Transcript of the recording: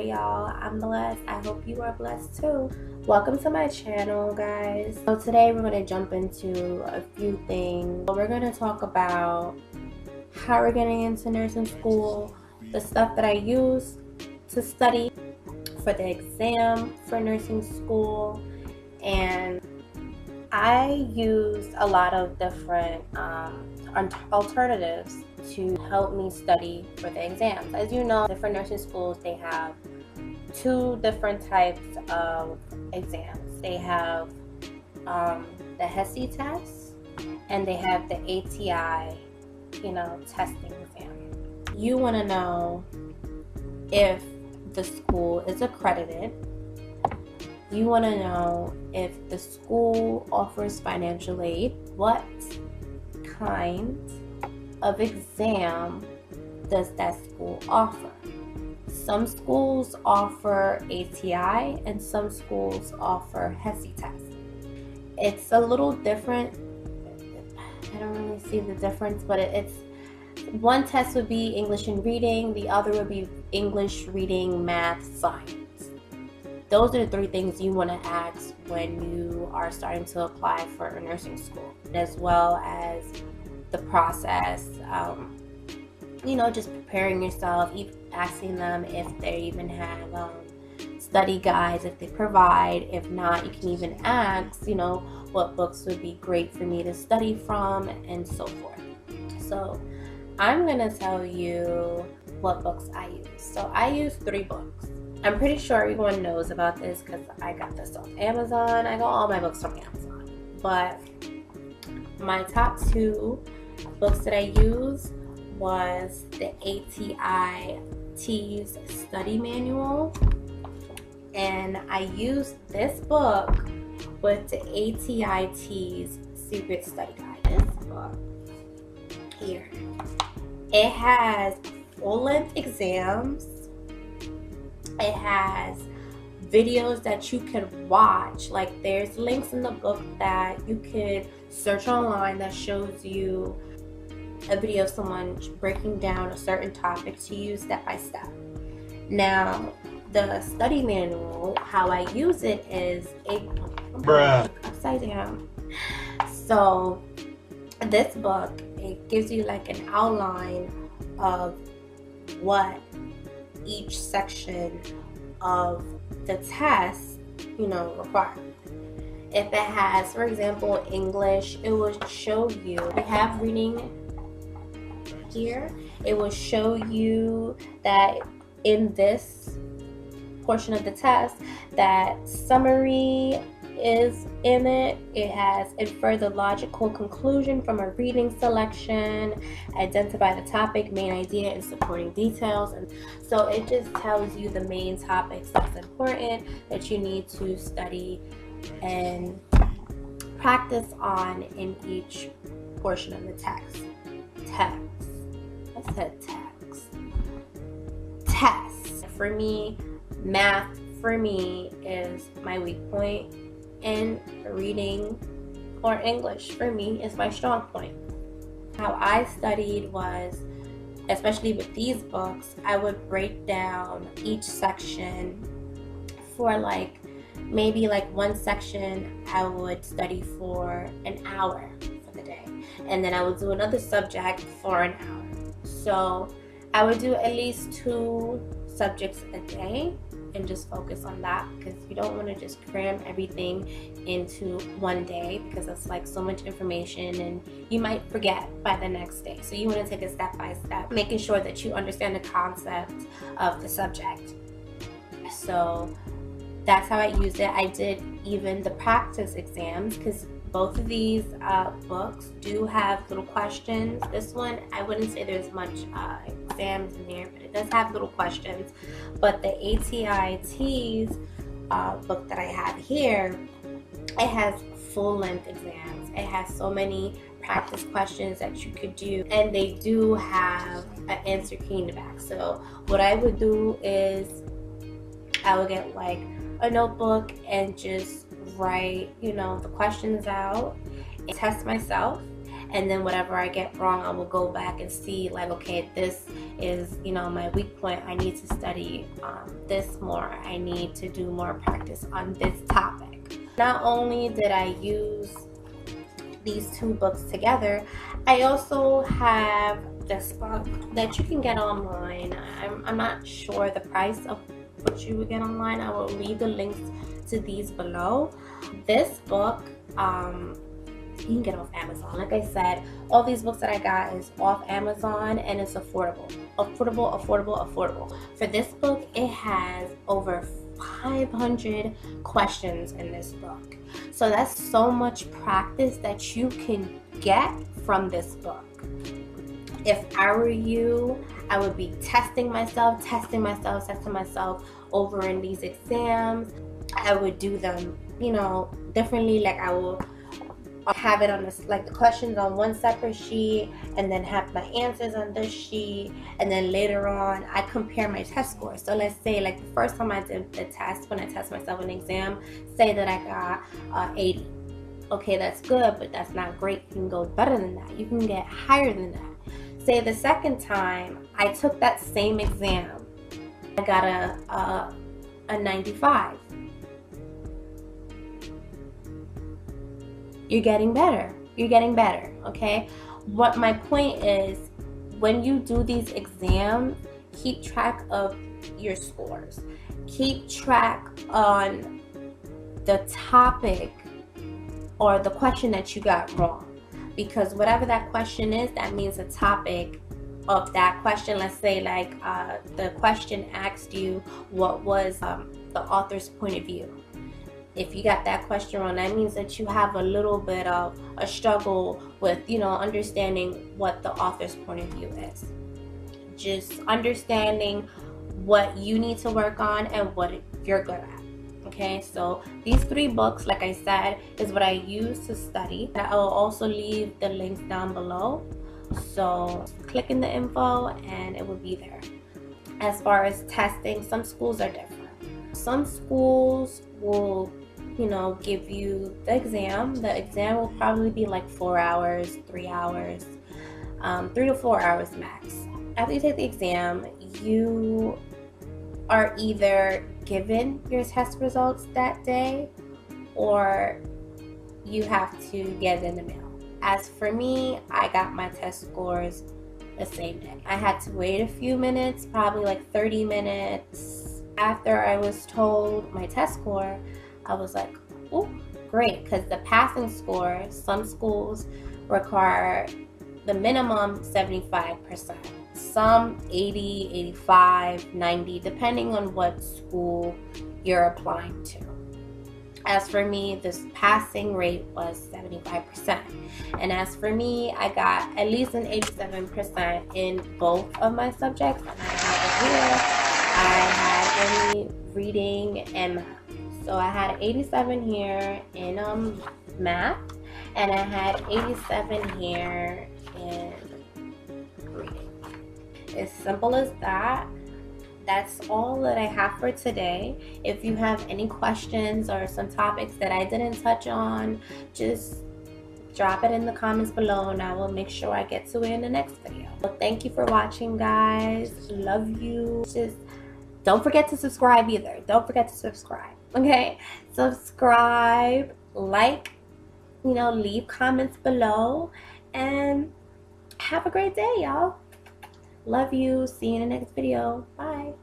y'all? I'm blessed. I hope you are blessed too. Welcome to my channel, guys. So today we're going to jump into a few things. We're going to talk about how we're getting into nursing school, the stuff that I use to study for the exam for nursing school, and I used a lot of different alternatives to help me study for the exams. As you know, different nursing schools, they have two different types of exams. They have the HESI test and they have the ATI, testing exam. You want to know if the school is accredited. You want to know if the school offers financial aid. What kind of exam does that school offer? Some schools offer ATI and some schools offer HESI test. It's a little different. I don't really see the difference, but it's one test would be English and reading, the other would be English, reading, math, science. Those are the three things you want to ask when you are starting to apply for a nursing school, as well as the process, just preparing yourself, asking them if they even have study guides, if they provide. If not, you can even ask, what books would be great for me to study from, and so forth. So I'm going to tell you what books I use. So I use 3 books. I'm pretty sure everyone knows about this because I got this off Amazon. I got all my books from Amazon. But my top 2 books that I use was the ATIT's study manual. And I used this book with the ATIT's secret study guide. This book here. It has full-length exams. It has videos that you could watch. Like, there's links in the book that you could search online that shows you a video of someone breaking down a certain topic to you step by step. Now, the study manual, how I use it is upside down. So this book, it gives you like an outline of what each section of the test, requires. If it has, for example, English, it will show you. We have reading here. It will show you that in this portion of the test, that summary is in it. It has infer the logical conclusion from a reading selection, identify the topic, main idea, and supporting details. And so it just tells you the main topics that's important that you need to study and practice on in each portion of the text. I said text. Test. For me, math for me is my weak point, and reading or English for me is my strong point. How I studied was, especially with these books, I would break down each section for maybe one section I would study for an hour for the day, and then I would do another subject for an hour. So I would do at least 2 subjects a day and just focus on that, because you don't want to just cram everything into one day, because it's so much information and you might forget by the next day. So you want to take it step by step, making sure that you understand the concept of the subject. So that's how I used it. I did even the practice exams, because both of these books do have little questions. This one, I wouldn't say there's much exams in there, but it does have little questions. But the ATIT's book that I have here, it has full-length exams. It has so many practice questions that you could do, and they do have an answer key in the back. So what I would do is I would get a notebook and just write the questions out and test myself, and then whatever I get wrong, I will go back and see, like, okay, this is, you know, my weak point. I need to study this more. I need to do more practice on this topic. Not only did I use these two books together, I also have this book that you can get online. I'm not sure the price of what you would get online. I will leave the links to these below. This book, you can get off Amazon. Like I said, all these books that I got is off Amazon, and it's affordable. For this book, it has over 500 questions in this book. So that's so much practice that you can get from this book. If I were you, I would be testing myself over in these exams. I would do them, you know, differently. Like I will have it on this, like the questions on one separate sheet, and then have my answers on this sheet, and then later on I compare my test scores. So let's say, like, the first time I did the test, when I test myself in an exam, say that I got 80. Okay, that's good, but that's not great. You can go better than that. You can get higher than that. Say the second time I took that same exam, I got a 95. You're getting better, okay? What my point is, when you do these exams, keep track of your scores. Keep track on the topic or the question that you got wrong. Because whatever that question is, that means the topic of that question. Let's say, like, the question asked you what was the author's point of view. If you got that question wrong, that means that you have a little bit of a struggle with, you know, understanding what the author's point of view is. Just understanding what you need to work on and what you're good at. Okay, so these 3 books, like I said, is what I use to study. I will also leave the links down below. So click in the info and it will be there. As far as testing, some schools are different. Some schools will, you know, give you the exam. The exam will probably be like 4 hours, 3 hours, 3 to 4 hours max. After you take the exam, you are either given your test results that day, or you have to get it in the mail. As for me, I got my test scores the same day. I had to wait a few minutes, probably like 30 minutes. After I was told my test score, I was like, oh, great, because the passing score, some schools require the minimum 75%. Some 80, 85, 90, depending on what school you're applying to. As for me, this passing rate was 75%. And as for me, I got at least an 87% in both of my subjects. And I have it here. I had only reading and math. So I had 87 here in math, and I had 87 here in reading. As simple as that. That's all that I have for today. If you have any questions or some topics that I didn't touch on, just drop it in the comments below and I will make sure I get to it in the next video. Well, thank you for watching, guys. Love you. Just don't forget to subscribe either. Don't forget to subscribe. Okay? Subscribe, like, you know, leave comments below, and have a great day, y'all. Love you. See you in the next video. Bye.